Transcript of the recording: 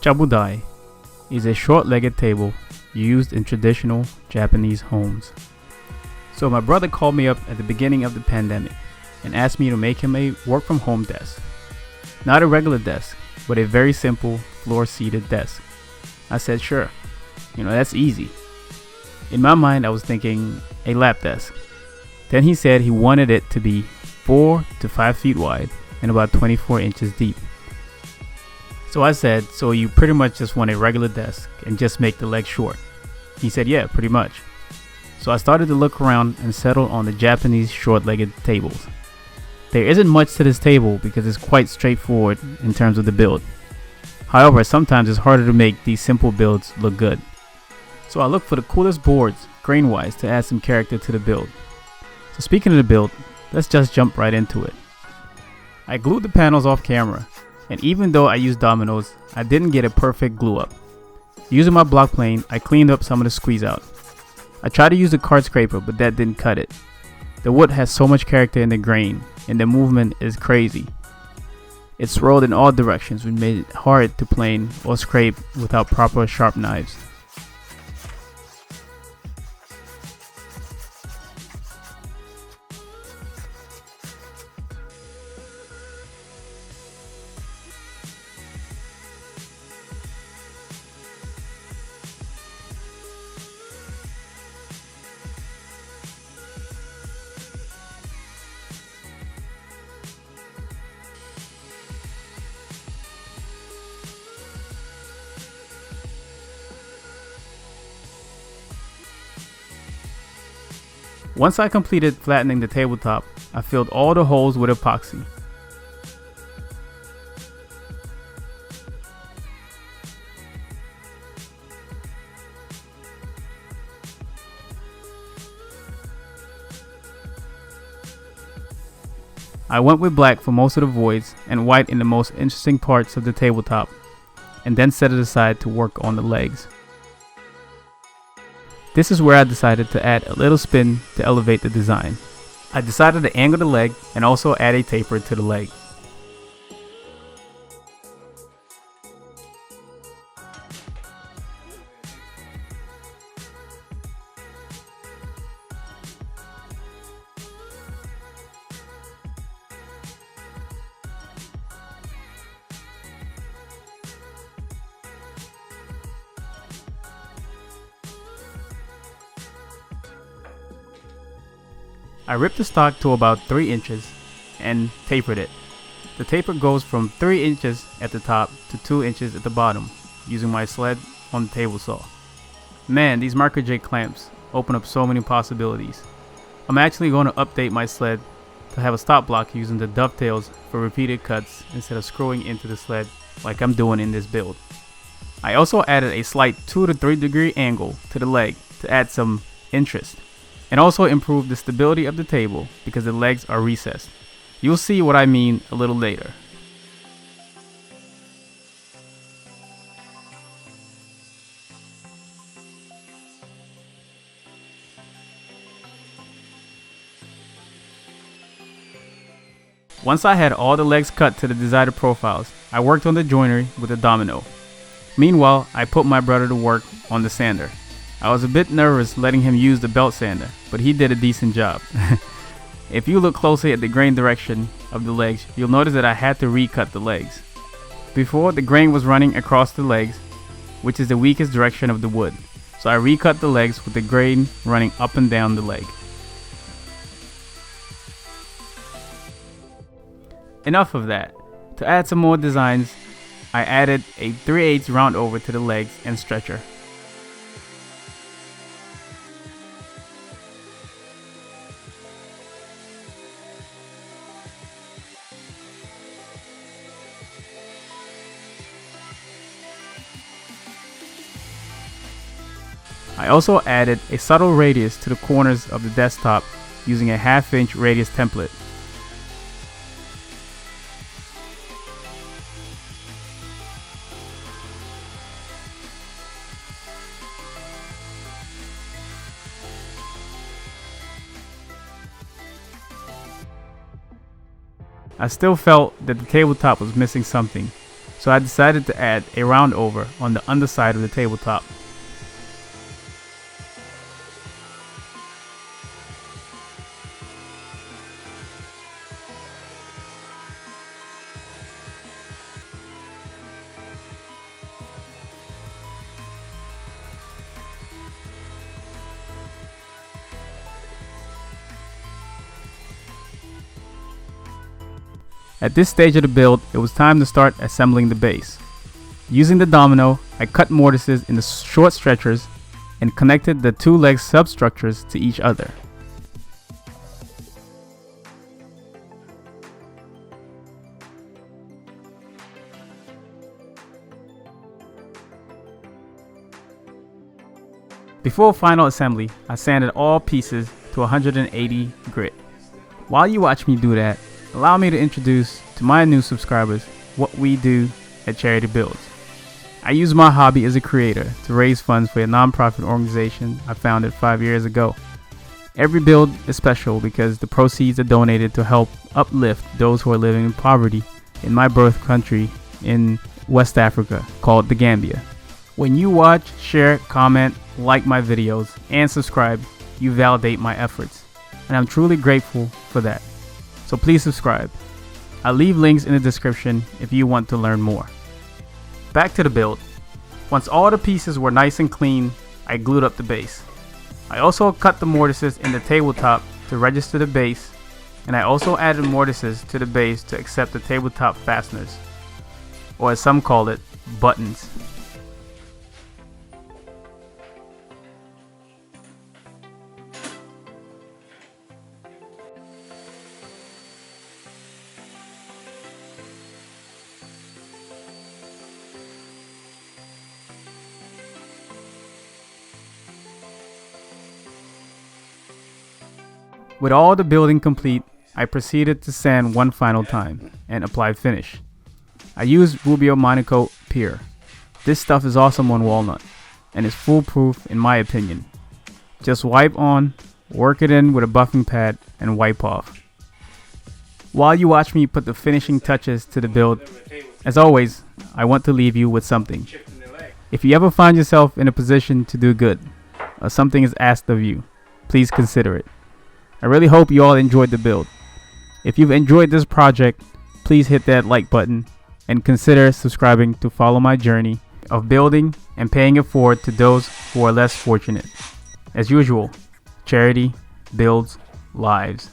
Chabudai is a short-legged table used in traditional Japanese homes. So my brother called me up at the beginning of the pandemic and asked me to make him a work-from-home desk. Not a regular desk, but a very simple floor-seated desk. I said, sure, that's easy. In my mind, I was thinking a lap desk. Then he said he wanted it to be 4 to 5 feet wide and about 24 inches deep. So I said, so you pretty much just want a regular desk and just make the legs short? He said, yeah, pretty much. So I started to look around and settled on the Japanese short-legged tables. There isn't much to this table because it's quite straightforward in terms of the build. However, sometimes it's harder to make these simple builds look good. So I looked for the coolest boards, grain-wise, to add some character to the build. So speaking of the build, let's just jump right into it. I glued the panels off camera, and even though I used dominoes, I didn't get a perfect glue up. Using my block plane, I cleaned up some of the squeeze out. I tried to use a card scraper, but that didn't cut it. The wood has so much character in the grain, and the movement is crazy. It swirled in all directions, which made it hard to plane or scrape without proper sharp knives. Once I completed flattening the tabletop, I filled all the holes with epoxy. I went with black for most of the voids and white in the most interesting parts of the tabletop, and then set it aside to work on the legs. This is where I decided to add a little spin to elevate the design. I decided to angle the leg and also add a taper to the leg. I ripped the stock to about 3 inches and tapered it. The taper goes from 3 inches at the top to 2 inches at the bottom using my sled on the table saw. Man, these marker J clamps open up so many possibilities. I'm actually going to update my sled to have a stop block using the dovetails for repeated cuts instead of screwing into the sled like I'm doing in this build. I also added a slight 2 to 3 degree angle to the leg to add some interest, and also improve the stability of the table because the legs are recessed. You'll see what I mean a little later. Once I had all the legs cut to the desired profiles, I worked on the joinery with a domino. Meanwhile, I put my brother to work on the sander. I was a bit nervous letting him use the belt sander, but he did a decent job. If you look closely at the grain direction of the legs, you'll notice that I had to recut the legs. Before, the grain was running across the legs, which is the weakest direction of the wood. So I recut the legs with the grain running up and down the leg. Enough of that. To add some more designs, I added a 3/8 round over to the legs and stretcher. I also added a subtle radius to the corners of the desktop using a 1/2 inch radius template. I still felt that the tabletop was missing something, so I decided to add a round over on the underside of the tabletop. At this stage of the build, it was time to start assembling the base. Using the domino, I cut mortises into short stretchers and connected the two leg substructures to each other. Before final assembly, I sanded all pieces to 180 grit. While you watch me do that, allow me to introduce to my new subscribers what we do at Charity Builds. I use my hobby as a creator to raise funds for a nonprofit organization I founded 5 years ago. Every build is special because the proceeds are donated to help uplift those who are living in poverty in my birth country in West Africa called the Gambia. When you watch, share, comment, like my videos, and subscribe, you validate my efforts, and I'm truly grateful for that. So please subscribe. I'll leave links in the description if you want to learn more. Back to the build. Once all the pieces were nice and clean, I glued up the base. I also cut the mortises in the tabletop to register the base, and I also added mortises to the base to accept the tabletop fasteners, or as some call it, buttons. With all the building complete, I proceeded to sand one final time and apply finish. I used Rubio Monocoat Pier. This stuff is awesome on Walnut and is foolproof in my opinion. Just wipe on, work it in with a buffing pad, and wipe off. While you watch me put the finishing touches to the build, as always, I want to leave you with something. If you ever find yourself in a position to do good, or something is asked of you, please consider it. I really hope you all enjoyed the build. If you've enjoyed this project, please hit that like button and consider subscribing to follow my journey of building and paying it forward to those who are less fortunate. As usual, charity builds lives.